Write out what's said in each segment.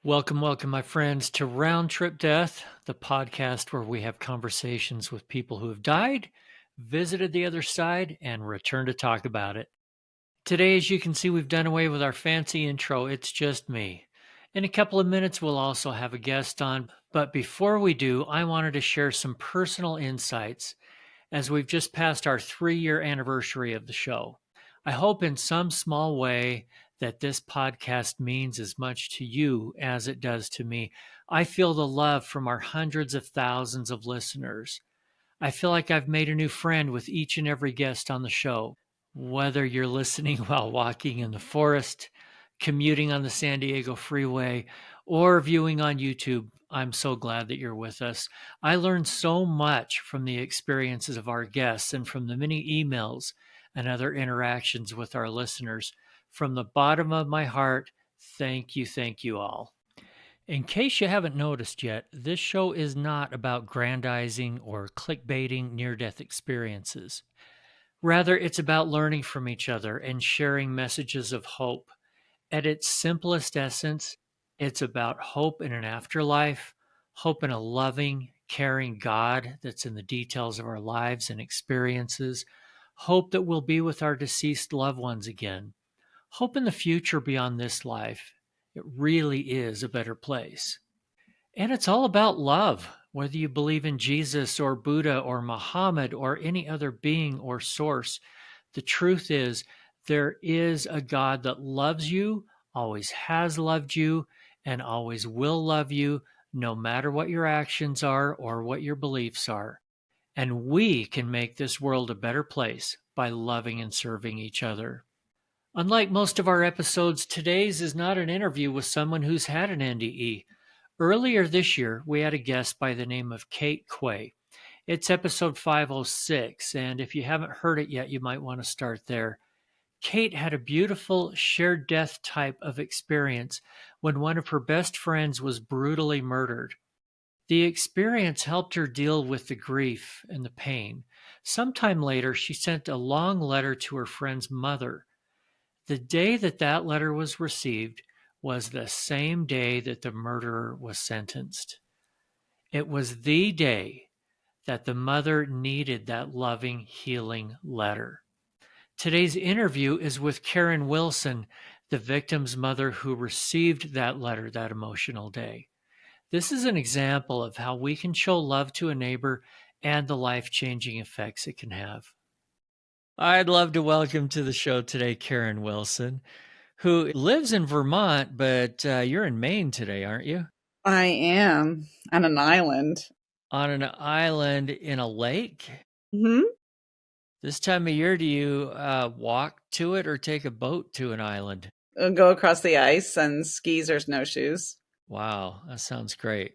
Welcome, welcome, my friends, to Round Trip Death, the podcast where we have conversations with people who have died, visited the other side, and return to talk about it. Today, as you can see, we've done away with our fancy intro. It's just me. In a couple of minutes, we'll also have a guest on. But before we do, I wanted to share some personal insights as we've just passed our 3-year anniversary of the show. I hope in some small way that this podcast means as much to you as it does to me. I feel the love from our hundreds of thousands of listeners. I feel like I've made a new friend with each and every guest on the show. Whether you're listening while walking in the forest, commuting on the San Diego freeway, or viewing on YouTube, I'm so glad that you're with us. I learned so much from the experiences of our guests and from the many emails and other interactions with our listeners. From the bottom of my heart, thank you all. In case you haven't noticed yet, this show is not about grandizing or clickbaiting near death experiences. Rather, it's about learning from each other and sharing messages of hope. At its simplest essence, it's about hope in an afterlife, hope in a loving, caring God that's in the details of our lives and experiences, hope that we'll be with our deceased loved ones again, hope in the future beyond this life. It really is a better place. And it's all about love, whether you believe in Jesus or Buddha or Muhammad or any other being or source. The truth is, there is a God that loves you, always has loved you, and always will love you, no matter what your actions are or what your beliefs are. And we can make this world a better place by loving and serving each other. Unlike most of our episodes, today's is not an interview with someone who's had an NDE. Earlier this year, we had a guest by the name of Quay. It's episode 506, and if you haven't heard it yet, you might want to start there. Kate had a beautiful shared death type of experience when one of her best friends was brutally murdered. The experience helped her deal with the grief and the pain. Sometime later, she sent a long letter to her friend's mother. The day that that letter was received was the same day that the murderer was sentenced. It was the day that the mother needed that loving, healing letter. Today's interview is with Karen Wilson, the victim's mother who received that letter that emotional day. This is an example of how we can show love to a neighbor and the life-changing effects it can have. I'd love to welcome to the show today Karen Wilson, who lives in Vermont, but you're in Maine today, aren't you? I am on an island. On an island in a lake? Hmm. This time of year, do you walk to it or take a boat to an island? Go across the ice on skis or snowshoes. Wow, that sounds great.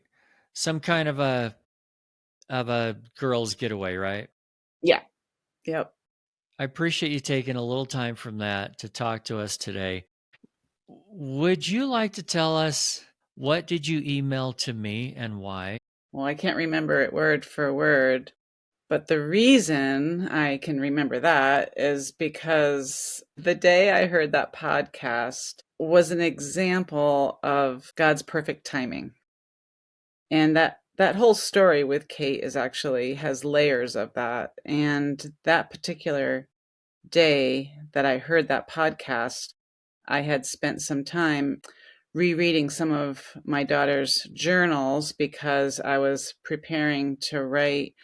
Some kind of a girls' getaway, right? Yeah. Yep. I appreciate you taking a little time from that to talk to us today. Would you like to tell us what did you email to me and why? Well, I can't remember it word for word, but the reason I can remember that is because the day I heard that podcast was an example of God's perfect timing. And that whole story with Kate is actually has layers of that. And that particular day that I heard that podcast, I had spent some time rereading some of my daughter's journals because I was preparing to write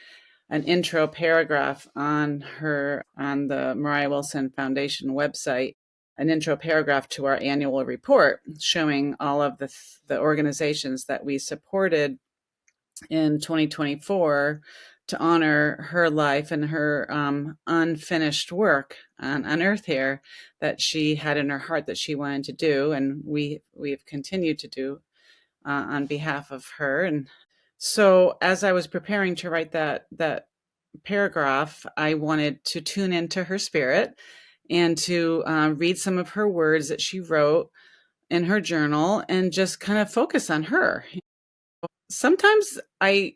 an intro paragraph on the Moriah Wilson Foundation website, an intro paragraph to our annual report showing all of the organizations that we supported in 2024 to honor her life and her unfinished work on earth here that she had in her heart that she wanted to do, and we've continued to do on behalf of her. And so as I was preparing to write that paragraph, I wanted to tune into her spirit and to read some of her words that she wrote in her journal and just kind of focus on her. Sometimes I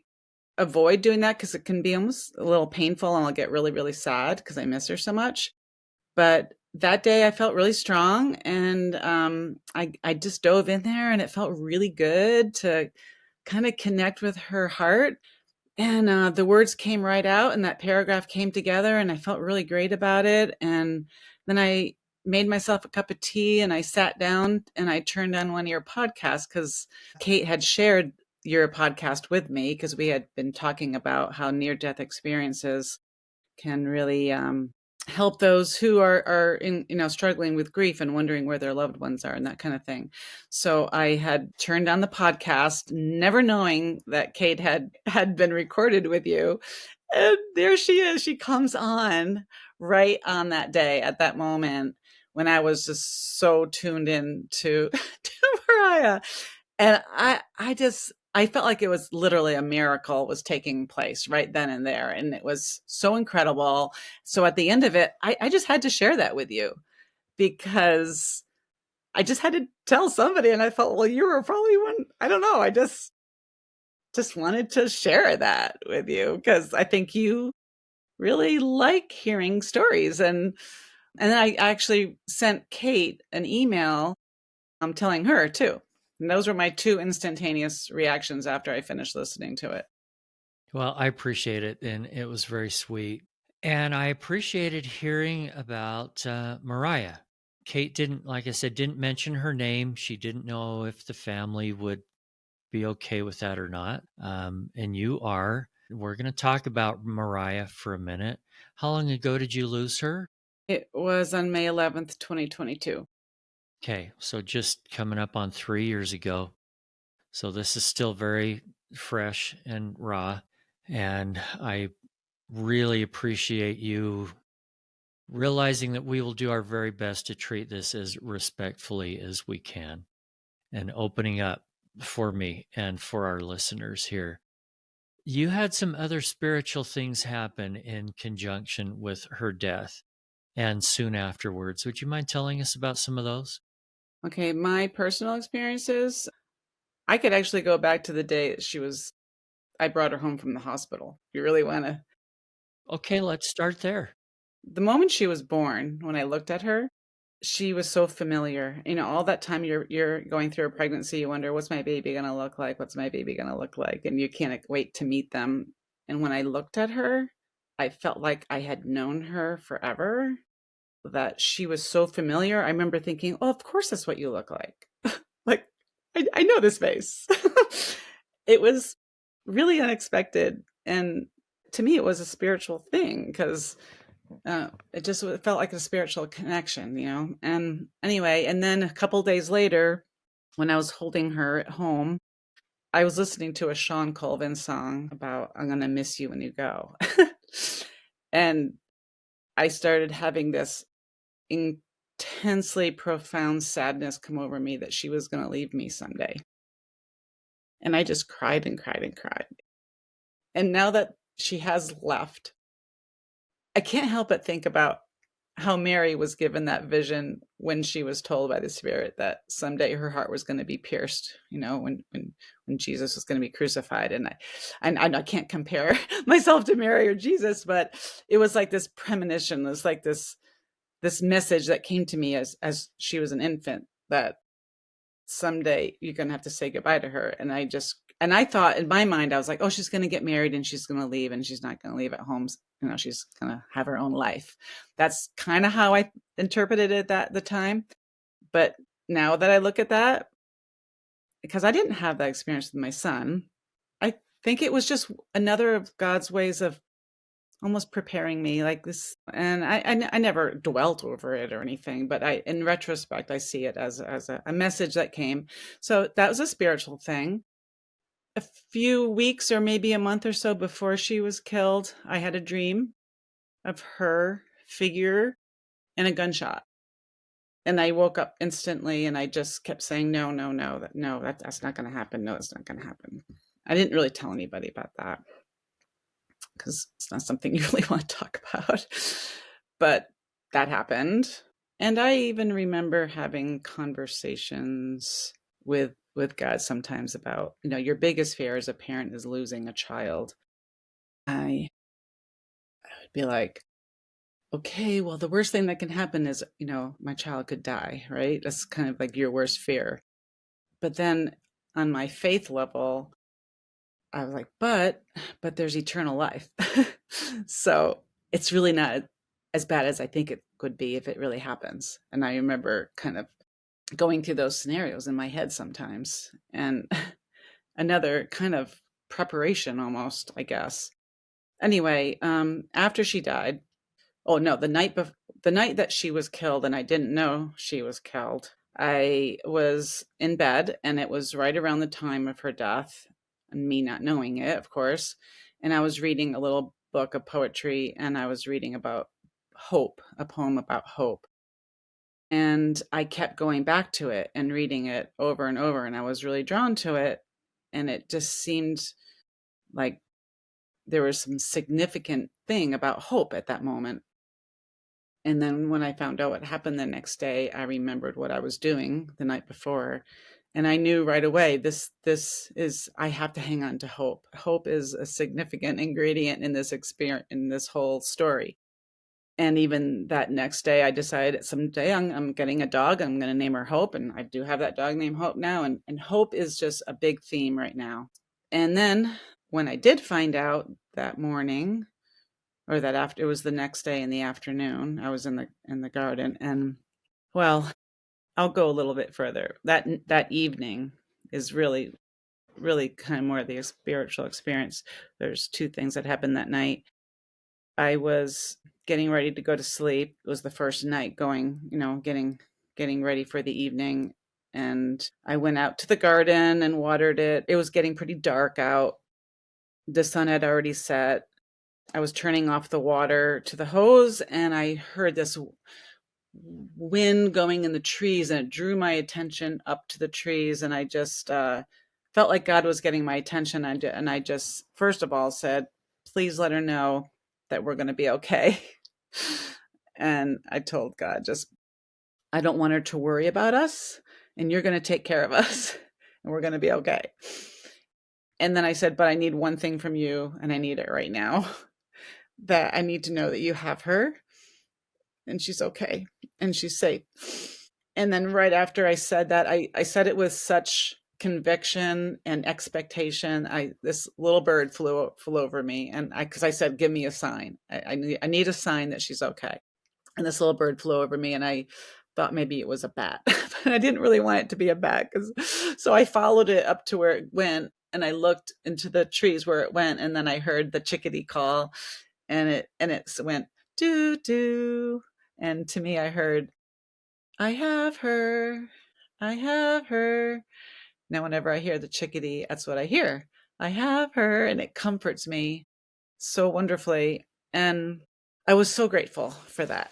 avoid doing that because it can be almost a little painful and I'll get really, really sad because I miss her so much. But that day I felt really strong, and I just dove in there, and it felt really good to kind of connect with her heart. And the words came right out, and that paragraph came together, and I felt really great about it. And then I made myself a cup of tea, and I sat down and I turned on one of your podcasts because Kate had shared your podcast with me because we had been talking about how near-death experiences can really help those who are in, struggling with grief and wondering where their loved ones are and that kind of thing. So I had turned on the podcast, never knowing that Kate had been recorded with you. And there she is. She comes on right on that day, at that moment when I was just so tuned in to Mariah. And I felt like it was literally a miracle was taking place right then and there. And it was so incredible. So at the end of it, I just had to share that with you because I just had to tell somebody. And I felt, well, you were probably one. I don't know. I just wanted to share that with you because I think you really like hearing stories. And then I actually sent Kate an email. I'm telling her too. And those were my two instantaneous reactions after I finished listening to it. Well, I appreciate it, and it was very sweet. And I appreciated hearing about Mariah. Kate didn't, like I said, didn't mention her name. She didn't know if the family would be okay with that or not. And you are. We're going to talk about Mariah for a minute. How long ago did you lose her? It was on May 11th, 2022. Okay, so just coming up on 3 years ago. So this is still very fresh and raw. And I really appreciate you realizing that we will do our very best to treat this as respectfully as we can and opening up for me and for our listeners here. You had some other spiritual things happen in conjunction with her death and soon afterwards. Would you mind telling us about some of those? Okay, my personal experiences, I could actually go back to the day that I brought her home from the hospital. You really want to. Okay, let's start there. The moment she was born, when I looked at her, she was so familiar. All that time you're going through a pregnancy, you wonder, what's my baby going to look like? What's my baby going to look like? And you can't wait to meet them. And when I looked at her, I felt like I had known her forever, that she was so familiar. I remember thinking, oh, of course that's what you look like. Like, I know this face. It was really unexpected. And to me, it was a spiritual thing because it felt like a spiritual connection. And anyway, and then a couple days later, when I was holding her at home, I was listening to a Sean Colvin song about "I'm gonna miss you when you go," and I started having this intensely profound sadness come over me that she was going to leave me someday, and I just cried and cried and cried. And now that she has left, I can't help but think about how Mary was given that vision when she was told by the Spirit that someday her heart was going to be pierced, when Jesus was going to be crucified. And I can't compare myself to Mary or Jesus, but it was like this premonition. It was like this message that came to me as she was an infant, that someday you're going to have to say goodbye to her. And I thought in my mind, I was like, oh, she's going to get married and she's going to leave, and she's not going to leave at home. She's going to have her own life. That's kind of how I interpreted it at the time. But now that I look at that, because I didn't have that experience with my son, I think it was just another of God's ways of almost preparing me like this. And I never dwelt over it or anything, but in retrospect, I see it as a message that came. So that was a spiritual thing. A few weeks or maybe a month or so before she was killed, I had a dream of her figure in a gunshot. And I woke up instantly and I just kept saying, no, no, no, that's not going to happen. No, it's not going to happen. I didn't really tell anybody about that because it's not something you really want to talk about. But that happened. And I even remember having conversations with God sometimes about, your biggest fear as a parent is losing a child. I would be like, okay, well, the worst thing that can happen is, my child could die, right? That's kind of like your worst fear. But then on my faith level, I was like, but there's eternal life. So it's really not as bad as I think it could be if it really happens. And I remember kind of going through those scenarios in my head sometimes. And another kind of preparation almost, I guess. Anyway, after she died, oh no, the night that she was killed, and I didn't know she was killed. I was in bed, and it was right around the time of her death, and me not knowing it, of course. And I was reading a little book of poetry, and I was reading about hope, a poem about hope. And I kept going back to it and reading it over and over, and I was really drawn to it. And it just seemed like there was some significant thing about hope at that moment. And then when I found out what happened the next day, I remembered what I was doing the night before. And I knew right away, this is, I have to hang on to hope. Hope is a significant ingredient in this experience, in this whole story. And even that next day, I decided someday I'm getting a dog. I'm going to name her Hope. And I do have that dog named Hope now. And hope is just a big theme right now. And then when I did find out that morning, or that after, it was the next day in the afternoon, I was in the garden. And well, I'll go a little bit further. That evening is really kind of more of the spiritual experience. There's two things that happened that night. I was getting ready to go to sleep. It was the first night going, getting ready for the evening. And I went out to the garden and watered it. It was getting pretty dark out. The sun had already set. I was turning off the water to the hose, and I heard this wind going in the trees, and it drew my attention up to the trees. And I just felt like God was getting my attention. And I just, first of all, said, please let her know that we're going to be okay. And I told God, I don't want her to worry about us, and you're going to take care of us, and we're going to be okay. And then I said, but I need one thing from you, and I need it right now. That I need to know that you have her, and she's okay, and she's safe. And then right after I said that, I said it with such conviction and expectation. This little bird flew over me, and because I said, give me a sign. I need a sign that she's okay. And this little bird flew over me, and I thought maybe it was a bat, but I didn't really want it to be a bat. So I followed it up to where it went, and I looked into the trees where it went, and then I heard the chickadee call, and it went doo doo. And to me, I heard, I have her, I have her. Now, whenever I hear the chickadee, that's what I hear. I have her, and it comforts me so wonderfully. And I was so grateful for that.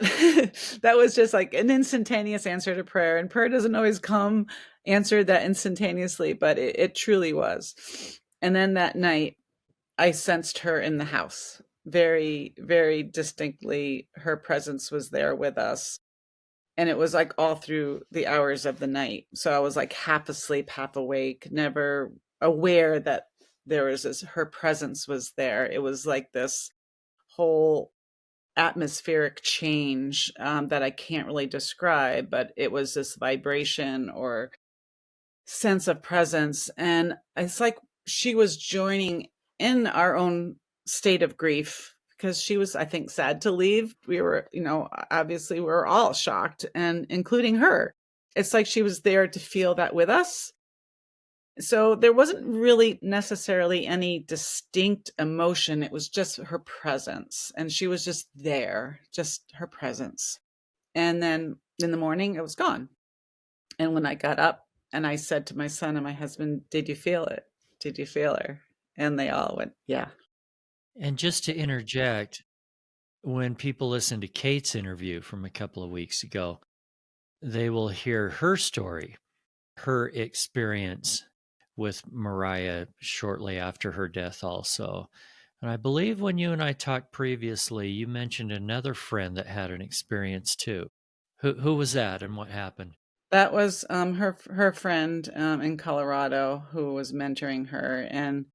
That was just like an instantaneous answer to prayer. And prayer doesn't always come answered that instantaneously, but it truly was. And then that night, I sensed her in the house very, very distinctly. Her presence was there with us. And it was like all through the hours of the night. So I was like half asleep, half awake, never aware that her presence was there. It was like this whole atmospheric change that I can't really describe, but it was this vibration or sense of presence. And it's like she was joining in our own state of grief, because she was, I think, sad to leave. We were, obviously we were all shocked, and including her. It's like she was there to feel that with us. So there wasn't really necessarily any distinct emotion. It was just her presence. And she was just there, just her presence. And then in the morning, it was gone. And when I got up and I said to my son and my husband, did you feel it? Did you feel her? And they all went, yeah. And just to interject, when people listen to Kate's interview from a couple of weeks ago, they will hear her story, her experience with Mariah shortly after her death also. And I believe when you and I talked previously, you mentioned another friend that had an experience too. Who was that, and what happened? That was her friend in Colorado who was mentoring her. And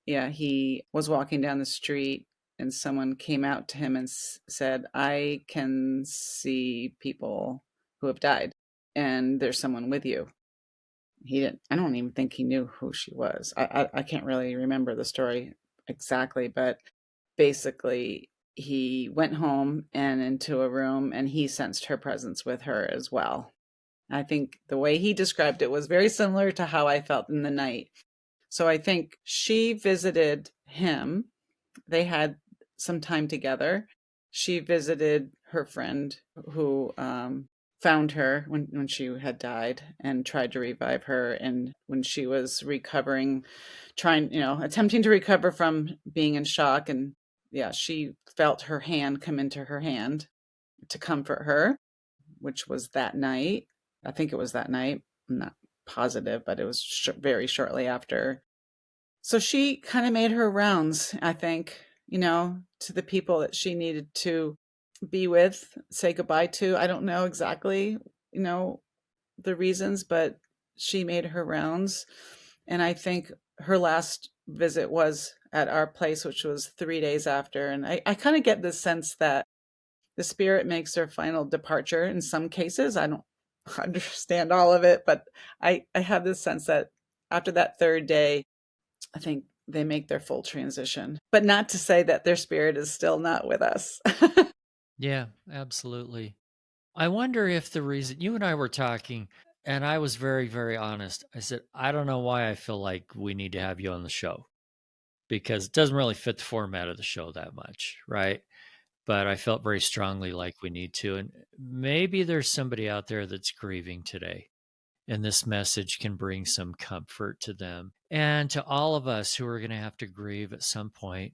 yeah, he was walking down the street and someone came out to him and said, I can see people who have died, and there's someone with you. He didn't, I don't even think he knew who she was. I can't really remember the story exactly, but basically he went home and into a room and he sensed her presence with her as well. I think the way he described it was very similar to how I felt in the night. So I think she visited him. They had some time together. She visited her friend who found her when she had died and tried to revive her. And when she was recovering, attempting to recover from being in shock. And yeah, she felt her hand come into her hand to comfort her, which was that night. I think it was that night. I'm not positive, but it was very shortly after. So she kind of made her rounds, I think, to the people that she needed to be with, say goodbye to. I don't know exactly, the reasons, but she made her rounds. And I think her last visit was at our place, which was 3 days after. And I kind of get this sense that the spirit makes their final departure in some cases. I don't understand all of it, but I have this sense that after that third day, I think they make their full transition. But not to say that their spirit is still not with us. Yeah, absolutely. I wonder if the reason you and I were talking, and I was very, very honest. I said, I don't know why I feel like we need to have you on the show because it doesn't really fit the format of the show that much, right? But I felt very strongly like we need to. And maybe there's somebody out there that's grieving today, and this message can bring some comfort to them and to all of us who are going to have to grieve at some point,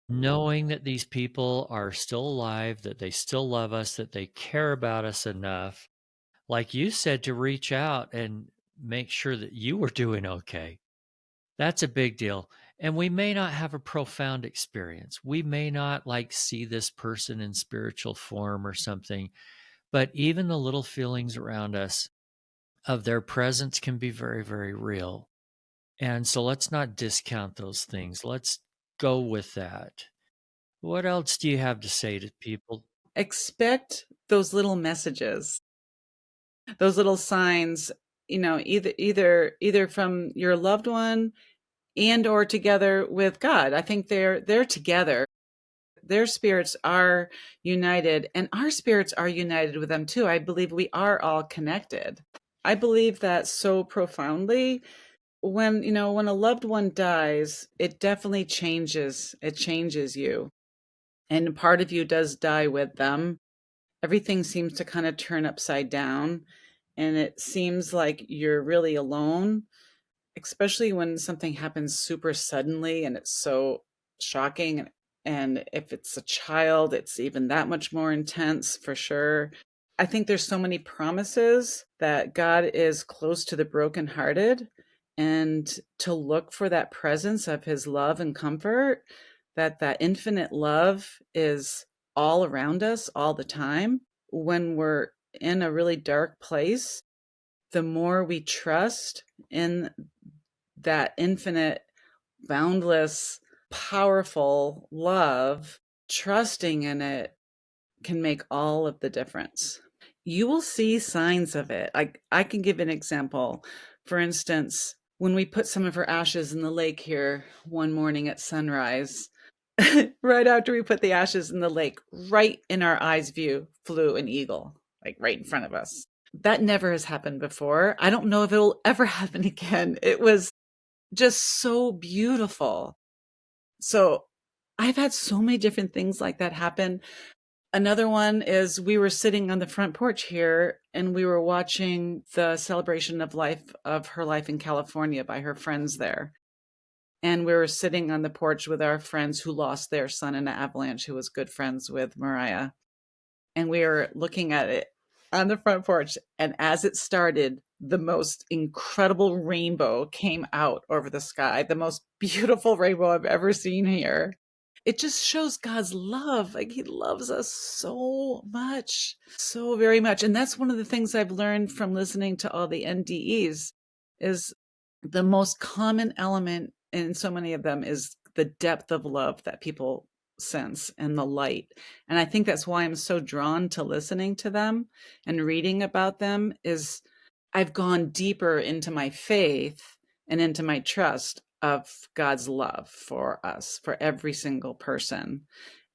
knowing that these people are still alive, that they still love us, that they care about us enough, like you said, to reach out and make sure that you were doing okay. That's a big deal. And we may not have a profound experience. We may not like see this person in spiritual form or something, but even the little feelings around us of their presence can be very, very real. And so let's not discount those things. Let's go with that. What else do you have to say to people? Expect those little messages, those little signs, either from your loved one and or together with God. I think they're together. Their spirits are united and our spirits are united with them too. I believe we are all connected. I believe that so profoundly. When a loved one dies, it definitely changes. It changes you. And part of you does die with them. Everything seems to kind of turn upside down. And it seems like you're really alone, especially when something happens super suddenly and it's so shocking. And if it's a child, it's even that much more intense for sure. I think there's so many promises that God is close to the brokenhearted and to look for that presence of his love and comfort, that infinite love is all around us all the time. When we're in a really dark place, the more we trust in that infinite, boundless, powerful love, trusting in it can make all of the difference. You will see signs of it. I can give an example. For instance, when we put some of her ashes in the lake here one morning at sunrise, right after we put the ashes in the lake, right in our eyes view flew an eagle, like right in front of us. That never has happened before. I don't know if it will ever happen again. It was just so beautiful. So I've had so many different things like that happen. Another one is we were sitting on the front porch here and we were watching the celebration of her life in California by her friends there. And we were sitting on the porch with our friends who lost their son in an avalanche, who was good friends with Mariah. And we were looking at it on the front porch. And as it started, the most incredible rainbow came out over the sky, the most beautiful rainbow I've ever seen here. It just shows God's love. Like he loves us so much, so very much. And that's one of the things I've learned from listening to all the NDEs is the most common element in so many of them is the depth of love that people sense and the light. And I think that's why I'm so drawn to listening to them and reading about them is I've gone deeper into my faith and into my trust of God's love for us, for every single person.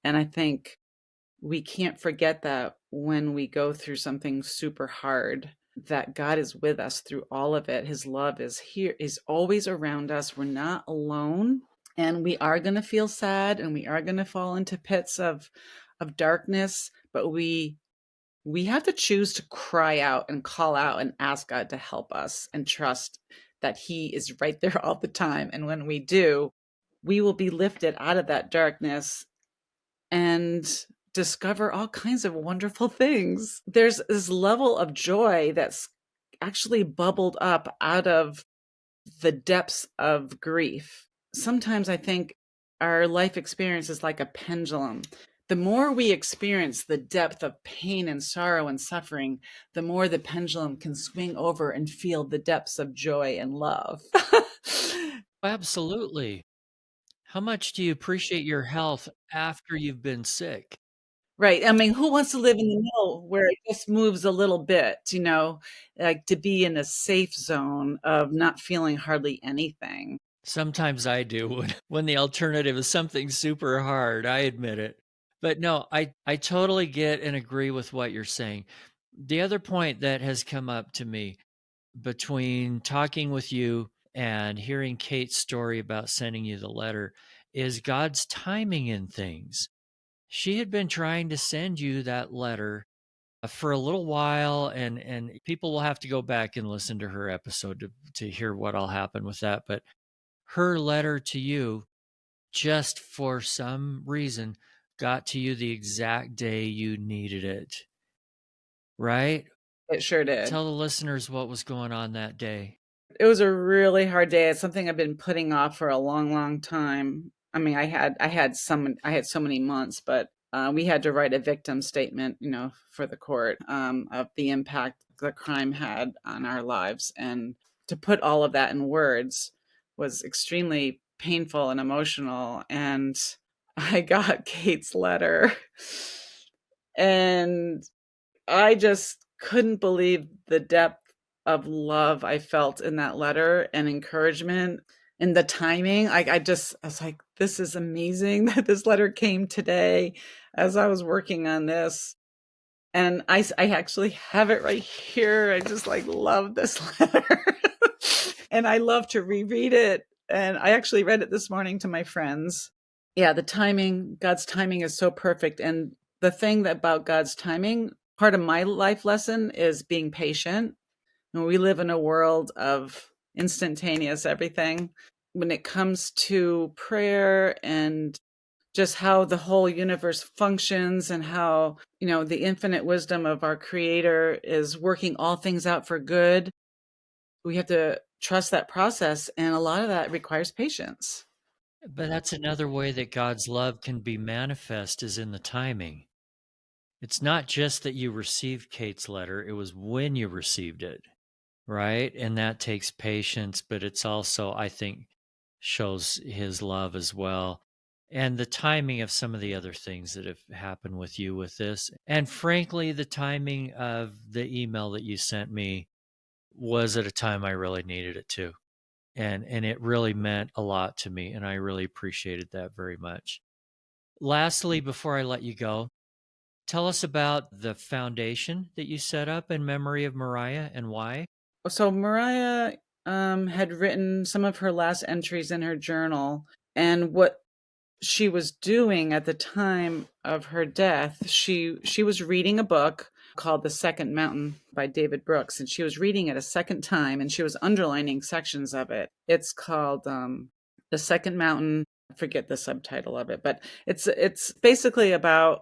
And I think we can't forget that when we go through something super hard, that God is with us through all of it. His love is here, is always around us. We're not alone. And we are going to feel sad and we are going to fall into pits of darkness, but we have to choose to cry out and call out and ask God to help us and trust that he is right there all the time. And when we do, we will be lifted out of that darkness and discover all kinds of wonderful things. There's this level of joy that's actually bubbled up out of the depths of grief. Sometimes I think our life experience is like a pendulum. The more we experience the depth of pain and sorrow and suffering, the more the pendulum can swing over and feel the depths of joy and love. Absolutely. How much do you appreciate your health after you've been sick? Right. I mean, who wants to live in the middle where it just moves a little bit, like to be in a safe zone of not feeling hardly anything? Sometimes I do when the alternative is something super hard, I admit it. But no, I totally get and agree with what you're saying. The other point that has come up to me between talking with you and hearing Kate's story about sending you the letter is God's timing in things. She had been trying to send you that letter for a little while, and people will have to go back and listen to her episode to hear what all happened with that. But her letter to you, just for some reason, got to you the exact day you needed it, right? It sure did. Tell the listeners what was going on that day. It was a really hard day. It's something I've been putting off for a long, long time. I mean, I had so many months, but we had to write a victim statement, for the court of the impact the crime had on our lives, and to put all of that in words was extremely painful and emotional. And I got Kate's letter, and I just couldn't believe the depth of love I felt in that letter and encouragement and the timing. I was like, this is amazing that this letter came today as I was working on this. And I actually have it right here. I just like love this letter. And I love to reread it. And I actually read it this morning to my friends. Yeah, the timing, God's timing is so perfect. And the thing about God's timing, part of my life lesson is being patient. And we live in a world of instantaneous everything. When it comes to prayer and just how the whole universe functions and how, the infinite wisdom of our creator is working all things out for good, we have to trust that process. And a lot of that requires patience. But that's another way that God's love can be manifest is in the timing. It's not just that you received Kate's letter, it was when you received it, right? And that takes patience, but it's also, I think, shows his love as well. And the timing of some of the other things that have happened with you with this. And frankly, the timing of the email that you sent me was at a time I really needed it too. And it really meant a lot to me, and I really appreciated that very much. Lastly, before I let you go, tell us about the foundation that you set up in memory of Mariah and why. So Mariah had written some of her last entries in her journal, and what she was doing at the time of her death, she was reading a book called The Second Mountain by David Brooks, and she was reading it a second time, and she was underlining sections of it. It's called The Second Mountain. I forget the subtitle of it, but it's basically about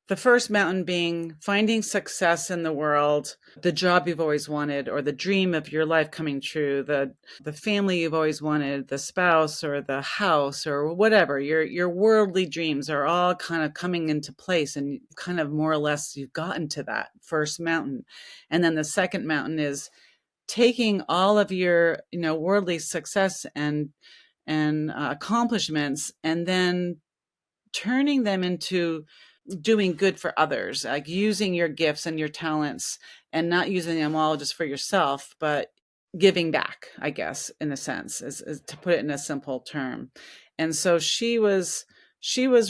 the first mountain being finding success in the world, the job you've always wanted, or the dream of your life coming true, the family you've always wanted, the spouse or the house or whatever. Your worldly dreams are all kind of coming into place, and kind of more or less you've gotten to that first mountain. And then the second mountain is taking all of your worldly success and accomplishments, and then turning them into doing good for others, like using your gifts and your talents and not using them all just for yourself, but giving back, I guess, in a sense, is to put it in a simple term. And so she was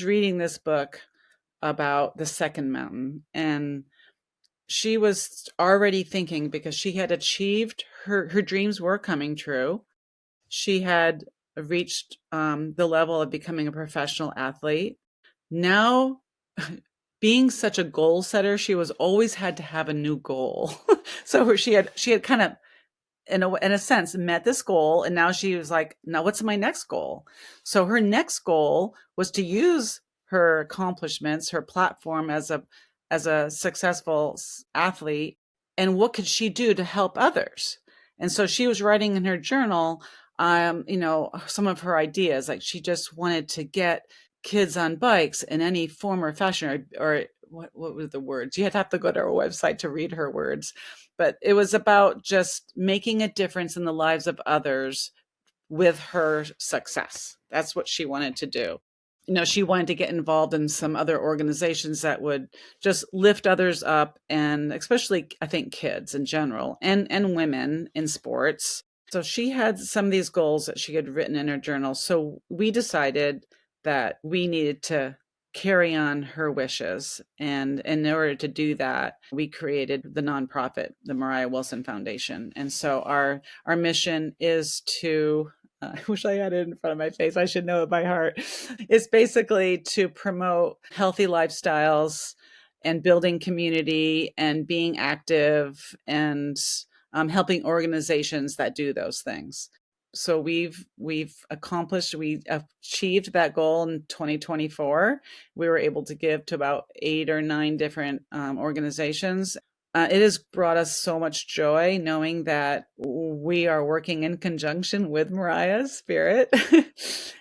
reading this book about the second mountain, and she was already thinking, because she had achieved her dreams were coming true. She had reached the level of becoming a professional athlete. Now, being such a goal setter, she was always had to have a new goal. So she had kind of, in a sense, met this goal, and now she was like, now what's my next goal? So her next goal was to use her accomplishments, her platform as a successful athlete, and what could she do to help others? And so she was writing in her journal, some of her ideas. Like, she just wanted to get kids on bikes in any form or fashion, or what were the words? You had to have to go to her website to read her words. But it was about just making a difference in the lives of others with her success. That's what she wanted to do. She wanted to get involved in some other organizations that would just lift others up, and especially, I think, kids in general, and women in sports. So she had some of these goals that she had written in her journal. So we decided that we needed to carry on her wishes. And in order to do that, we created the nonprofit, the Moriah Wilson Foundation. And so our mission is to, I wish I had it in front of my face, I should know it by heart. It's basically to promote healthy lifestyles and building community and being active, and helping organizations that do those things. So we achieved that goal in 2024. We were able to give to about 8 or 9 different organizations. It has brought us so much joy knowing that we are working in conjunction with Mariah's spirit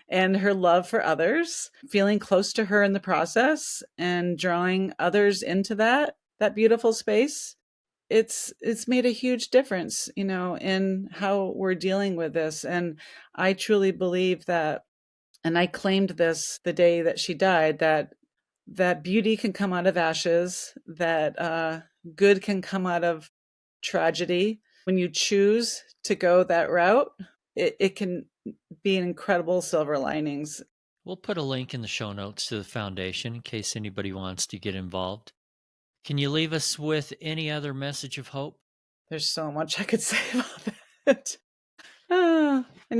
and her love for others, feeling close to her in the process, and drawing others into that beautiful space. It's made a huge difference, in how we're dealing with this. And I truly believe that, and I claimed this the day that she died, that beauty can come out of ashes, that good can come out of tragedy. When you choose to go that route, it can be incredible silver linings. We'll put a link in the show notes to the foundation in case anybody wants to get involved. Can you leave us with any other message of hope? There's so much I could say about it.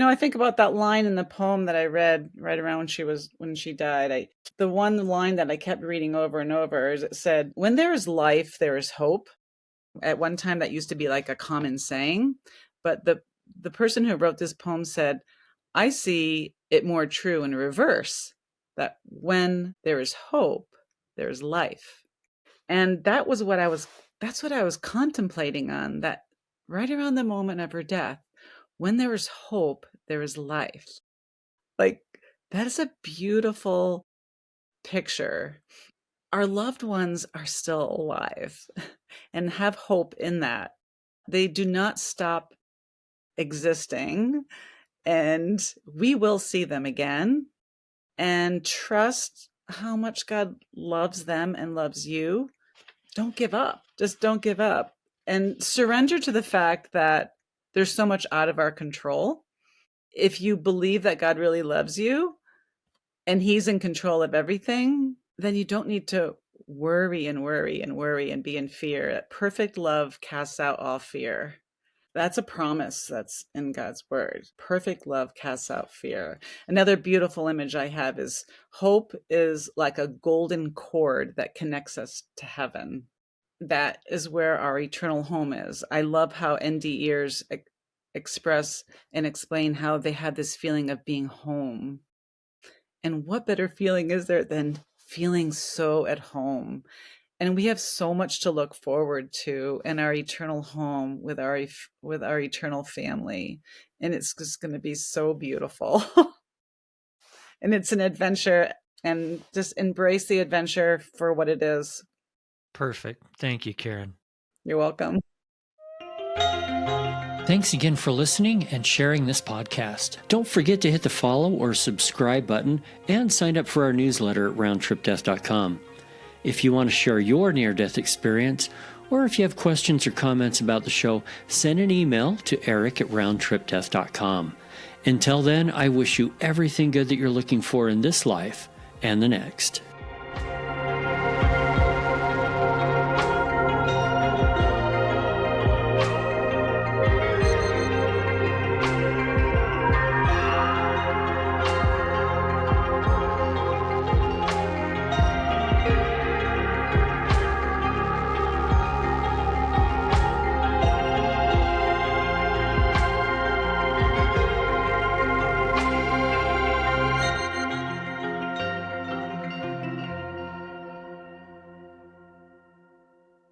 I think about that line in the poem that I read right around when she died. The one line that I kept reading over and over is, it said, "When there is life, there is hope." At one time, that used to be like a common saying, but the person who wrote this poem said, "I see it more true in reverse, that when there is hope, there is life." And that's what I was contemplating on, that right around the moment of her death, when there is hope, there is life. Like, that is a beautiful picture. Our loved ones are still alive and have hope in that. They do not stop existing, and we will see them again. And trust how much God loves them and loves you. Don't give up. Just don't give up. And surrender to the fact that there's so much out of our control. If you believe that God really loves you and he's in control of everything, then you don't need to worry and worry and worry and be in fear. Perfect love casts out all fear. That's a promise that's in God's word. Perfect love casts out fear. Another beautiful image I have is, hope is like a golden cord that connects us to heaven. That is where our eternal home is. I love how ND ears express and explain how they have this feeling of being home. And what better feeling is there than feeling so at home? And we have so much to look forward to in our eternal home with our eternal family. And it's just going to be so beautiful. And it's an adventure, and just embrace the adventure for what it is. Perfect. Thank you, Karen. You're welcome. Thanks again for listening and sharing this podcast. Don't forget to hit the follow or subscribe button and sign up for our newsletter at roundtripdeath.com. If you want to share your near-death experience, or if you have questions or comments about the show, send an email to eric@roundtripdeath.com. Until then, I wish you everything good that you're looking for in this life and the next.